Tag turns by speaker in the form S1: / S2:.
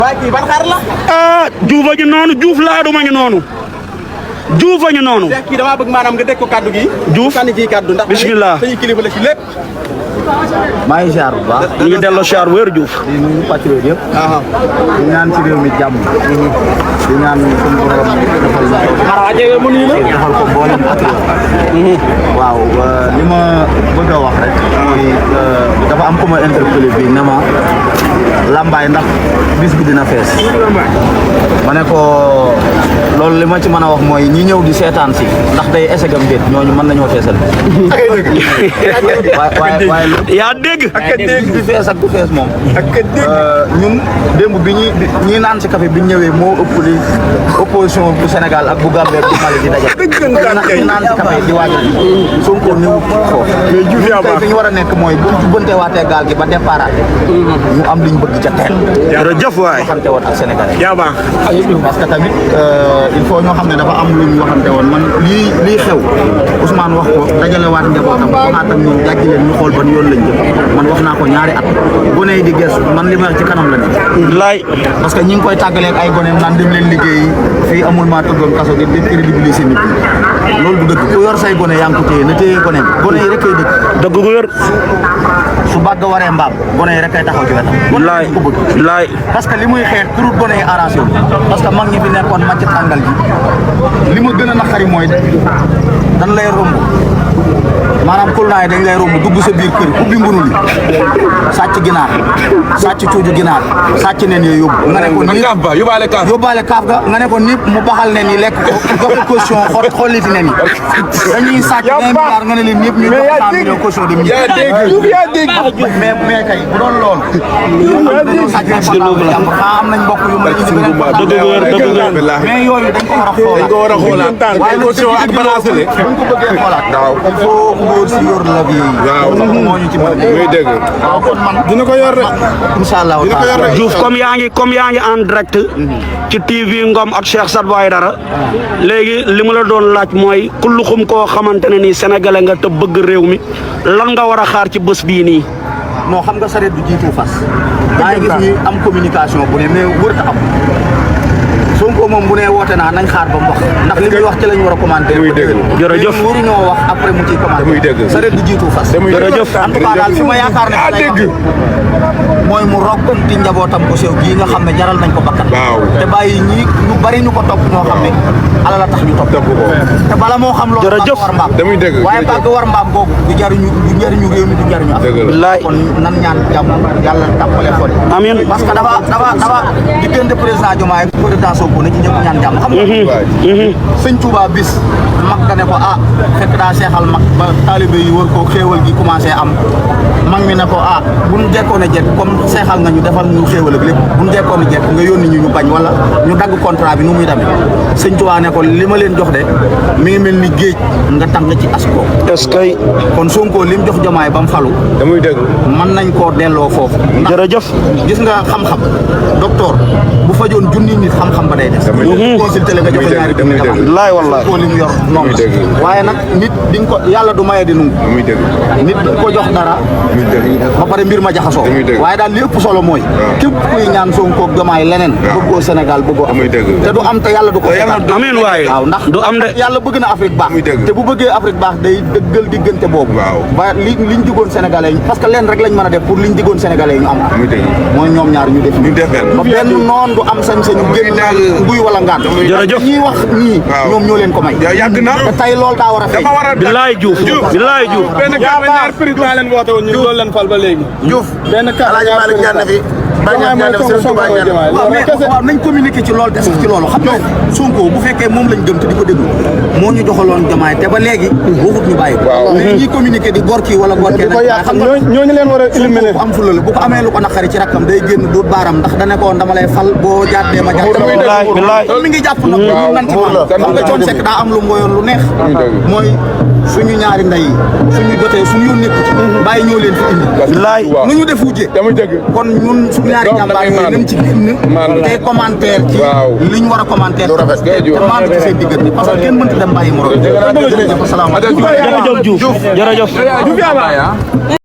S1: waaye kii ban xar la.
S2: ah Diouf a ngi noonu Diouf laa duma ngi noonu Diouf a ngi noonu.
S1: kii damaa bëgg maanaam nga dégg ko kaddu gi.
S2: Diouf
S1: sànni ci kaddu ndax.
S2: bismillah
S1: dañuy kilifa la ci lépp.
S3: maa ngi ziar bu baax.
S2: ñu ngi delloo ziar wér Diouf.
S3: di nuyu patriote yëpp. di ñaan ci réew mi jàmm. di ñaan suñu borom defal defal ko mboolem patriote. waaw li ma bëgg a wax rek. mooy dafa am ku ma interpellé bi ne ma Lambaye ndax bis bi dina fees. ma ne ko loolu li ma ci mën a wax mooy ñi ñëw di seetaan si ndax day esegam déet ñooñu mën nañoo feesal. waaye
S2: yaa dégg.
S3: ak dégg bi fees ak du fees moom. ñun démb bi ñi naan si café bi ñu ñëwee moo ëpp li opposition bu Sénégal ak bu Gambie ak bu Mali di dajal. ñi naan si café di waajal Sonko ñëw foofu. tey fi ñu war a nekk mooy bu ñu jubbante waatee gaal gi ba départ ñu am liñ bëgg ca teel.
S2: jërëjëf waay.
S3: waxante woon ak Sénégalais.
S2: yaa baax.
S3: parce que tamit il faut ñoo xam ne dafa am lu ñu waxante woon man lii xew Ousmane wax ko dajale waat njabootam waxaat ak ñoom jàjji leen ñu xool ban yoon lañ jëm man wax naa ko ñaari at gone yi di gees man li ma wax ci kanam la nekk.
S2: laay.
S3: parce que ñi ngi koy tàggaleeg ay goneem naan dem leen liggéey fii amul maa tëddoon kaso di décrédibiliser nit ñi loolu du dëgg ku yor say gone yaa ngi ko téye na téye goneem gone yi rek kay dëgg.
S2: dëgg gu wér.
S3: su bàgg waree mbaam gone yi rek kay taxaw ci wetam.
S2: laay
S3: ko bëgg.
S2: laay.
S3: parce que li muy xeex pour gone yi arrangé wu parce que mag ñi fi nekkoon màcc tàngal ji li ma gën a naqari mooy dañ lay romb maanaam kul naa yi dañ lay romb dugg sa biir kër ubbi mbunu li sàcc ginaar sàcc cuuju ginaar sàcc nen yi yóbbu nga ne ko nii yóbbaale kaaf ga nga ne ko nii mu baxal nen yi lekk ko joxe caution xolliti nen yi dañuy sàcc 20 milliards nga ne leen ñëpp ñu jox 100 millions caution dem ñi mais kay bu doon loolu dañoo sàcc jàmbur am nañ mbokk yu mën mais yooyu dañ ko war a xoolaat waaye caution ak balance buñ ko bëggee xoolaat il faut ngóor si yor la bi moo ñu ci mën dégg waaw kon man dina ko yor rek inshallah
S2: Diouf comme yaa ngi en direct ci TV Ngom ak Cheikh Sadou Aïdara léegi li mu la doon laaj mooy kulluxum koo xamante ne nii sénégalais nga te bëgg réew mi lan nga war a xaar ci bés bii nii.
S3: non xam nga sareet du jiitu fas maa ngi gis ñi am communication bu ne mais wër ta am Sonko moom bu ne woote naa nañ xaar ba mu wax ndax li muy wax ci lañ war a commenter.
S2: jërëjëf
S3: waruñoo wax après mu ciy commenter. sareet du jiitu fas.
S2: jërëjëf
S3: en tout cas daal fi ma yaakaar ne mooy mu rogganti njabootam bu sew gii nga xam ne jaral nañ ko bakkan. te bàyyi ñii ñu bari ñu ko topp ñoo xam ne alal a tax ñu topp ko. te bala moo xam loolu bàgg war mbaam. waaye bàgg war mbaam googu du njariñu réew mi du njariñu
S2: billaay
S3: kon nan ñaan jàmm yàlla tàppale xol.
S2: amiin
S3: parce que dafa diggante président Diomaye ak président Sonko na ci ñëpp ñaan jàmm xam nga sëñ Touba bis mag da ne ko fekk daa seexal mag ba taalibe yi wër ko xéewal gi commencé am mag mi ne ko buñ jekkoon a jekk comme seexal nga ñu defal ñu xéewal ak lépp buñ jekkoon a jekk nga yónni ñu bañ wala ñu dagg contrat bi nu muy demee sëñ Touba ne ko li ma leen jox de mi ngi mel ni géej nga tàng ci asko
S2: est-ce que
S3: kon Sonko lim jox Diomaye ba mu falu damuy dëgg mën nañ koo delloo foofu
S2: jërëjëf
S3: gis nga xam-xam docteur bu fajoon junni nit xam-xam ba day des consulté la nga joxe ñaari junni
S2: laay wallaay
S3: ko li mu yor noonu waaye nag nit di nga ko yàlla du maye di nungu nit di ko jox dara ba pare mbir ma jaxasoo waaye daal li ëpp solo mooy képp kuy ñaan Sonko ak Diomaye leneen bëggoo Sénégal bëggoo am te du am te yàlla du ko
S2: amiin waaye
S3: waaw ndax
S2: du am de
S3: yàlla bëgg na Afrique baax te bu bëggee Afrique baax day dëggal diggante boobu ba liñ digoon Sénégalais yi parce que leen rek lañ mën a def pour liñ digoon Sénégalais yi ñu am mooy ñoom ñaar ñu def ba benn noon du am sañ-sañu génn nguy wala ngaan
S2: jërëjëf
S3: ñii wax ñii ñoom ñoo leen ko may
S4: yàgg na
S3: te tey loolu daa war a feeñ
S2: billaay Diouf billaay Diouf
S4: benn ñaar président leen woote woon ñu loolu leen fal ba léegi
S1: Diouf
S4: benn
S1: Alaaji Malick ñaan na fi
S3: waaw nañ communiqué ci loolu des ci loolu xam nga Sonko bu fekkee moom lañ gëm te di ko déglu moo ñu joxaloon Diomaye te ba léegi waxut ñu bàyyi ko mais ñi communiqué di gor kii wala gor kee xam nga
S4: ñooñu leen war a éliminer
S3: bu am fula la bu ko amee lu ko naqari ci rakkam day génn duut baaram ndax dana ko woon dama lay fal boo jàddee ma jàdd
S2: billaay
S3: loolu mi ngi jàpp nag ñu nan ci man xam nga Thione Seck daa am lu mboyoon lu neex mooy suñu ñaari ndey suñu jotee suñu yoon nekku ci bàyyi ñoo leen fi indi
S2: billaay
S3: nu ñu def wujje kon ñun suñu ñaari jàmbaar yooyu nañ ci génn tey commentaire ci li ñu war a commentaire te maandu ci seen diggante parce que kenn mënta dem bàyyi morom jërëjëf asalaamaaleykum
S2: jërëjëf Diouf jërëjëf